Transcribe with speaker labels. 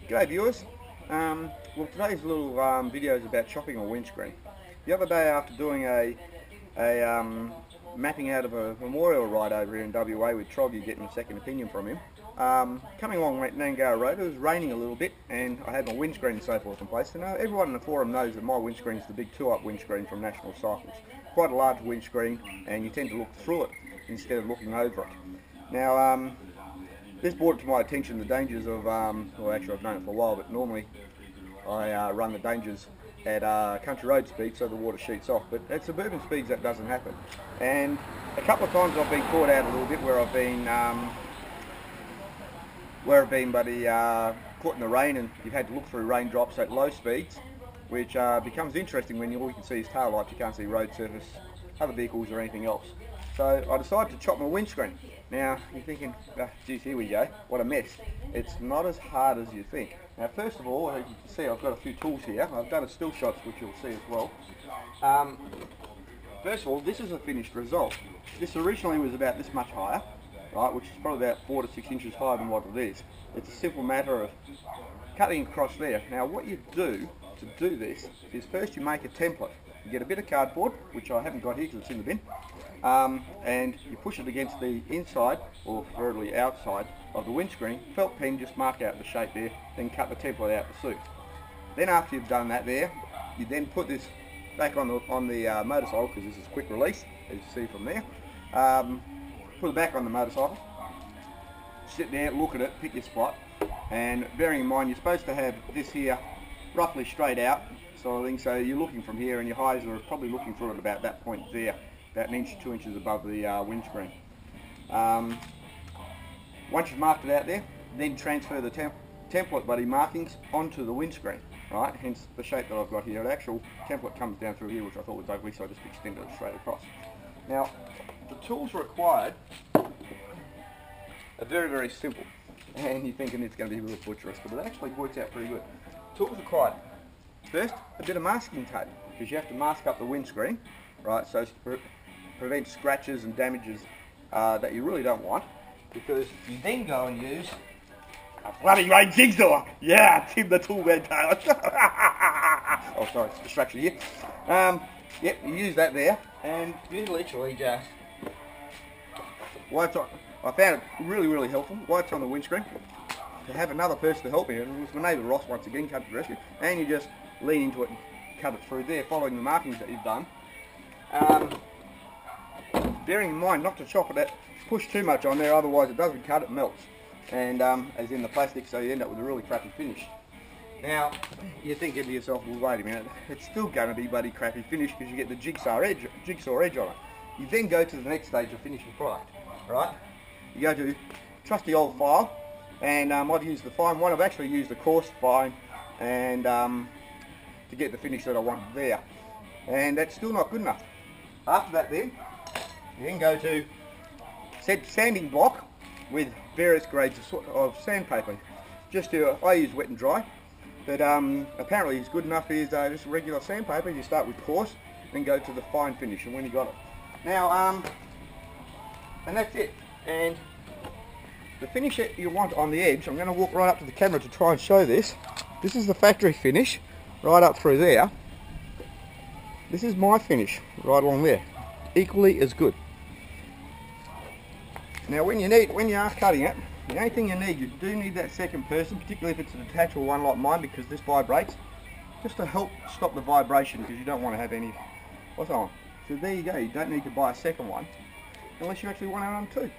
Speaker 1: G'day viewers. Well, today's little video is about chopping a windscreen. The other day, after doing a mapping out of a memorial ride over here in WA with Troggy, getting a second opinion from him, coming along Nangara Road, it was raining a little bit and I had my windscreen and so forth in place. And everyone in the forum knows that my windscreen is the big 2-up windscreen from National Cycles. Quite a large windscreen, and you tend to look through it instead of looking over it. Now, this brought to my attention the dangers of, well, actually I've known it for a while, but normally I run the dangers at country road speed so the water sheets off, but at suburban speeds that doesn't happen. And a couple of times I've been caught out a little bit where I've been caught in the rain and you've had to look through raindrops at low speeds, which becomes interesting when all you can see is tail lights, you can't see road surface, other vehicles or anything else. So I decided to chop my windscreen. Now you're thinking, oh, geez, here we go, what a mess. It's not as hard as you think. Now first of all, as you can see, I've got a few tools here. I've done a still shots which you'll see as well. First of all, this is a finished result. This originally was about this much higher, right, which is probably about 4 to 6 inches higher than what it is. It's a simple matter of cutting across there. Now what you do to do this is first you make a template. You get a bit of cardboard, which I haven't got here because it's in the bin, and you push it against the inside, or preferably outside, of the windscreen. Felt pen, just mark out the shape there, then cut the template out to suit. Then after you've done that there, you then put this back on the motorcycle, because this is quick release, as you see from there. Put it back on the motorcycle, sit there, look at it, pick your spot, and bearing in mind you're supposed to have this here roughly straight out, sort of thing, so you're looking from here and your eyes are probably looking through it about that point there, about 1 inch, 2 inches above the windscreen. Once you've marked it out there, then transfer the template buddy markings onto the windscreen, right? Hence the shape that I've got here. The actual template comes down through here, which I thought was ugly, so I just extended it straight across. Now, the tools required are very, very simple, and you're thinking it's going to be a little butcherous, but it actually works out pretty good. Tools required. First, a bit of masking tape, because you have to mask up the windscreen, right, so to prevent scratches and damages that you really don't want, because you then go and use a bloody great jigsaw. Yeah, Tim the Toolman Taylor. Oh, sorry, it's a distraction here. Yep, you use that there, and you literally just wipes on. I found it really, really helpful. Wipes on the windscreen. To have another person to help me, and it was my neighbour Ross once again, come to the rescue, and you just lean into it and cut it through there, following the markings that you've done. Bearing in mind not to chop it, push too much on there, otherwise it doesn't cut, it melts, and as in the plastic, so you end up with a really crappy finish. Now you're thinking to yourself, well, wait a minute, it's still going to be bloody crappy finish because you get the jigsaw edge on it. You then go to the next stage of finishing product, right? You go to trusty old file, and I've used the fine one. I've actually used the coarse fine, and to get the finish that I want there, and that's still not good enough. After that, then you then go to sanding block with various grades of sandpaper. I use wet and dry, but apparently it's good enough is just regular sandpaper. You start with coarse, then go to the fine finish, and when you got it. Now, and that's it. And the finish that you want on the edge, I'm going to walk right up to the camera to try and show this. This is the factory finish, right up through there. This is my finish, right along there. Equally as good. Now when you are cutting it, the only thing you do need that second person, particularly if it's a detachable one like mine, because this vibrates, just to help stop the vibration, because you don't want to have any. So there you go, you don't need to buy a second one, unless you actually want to own two.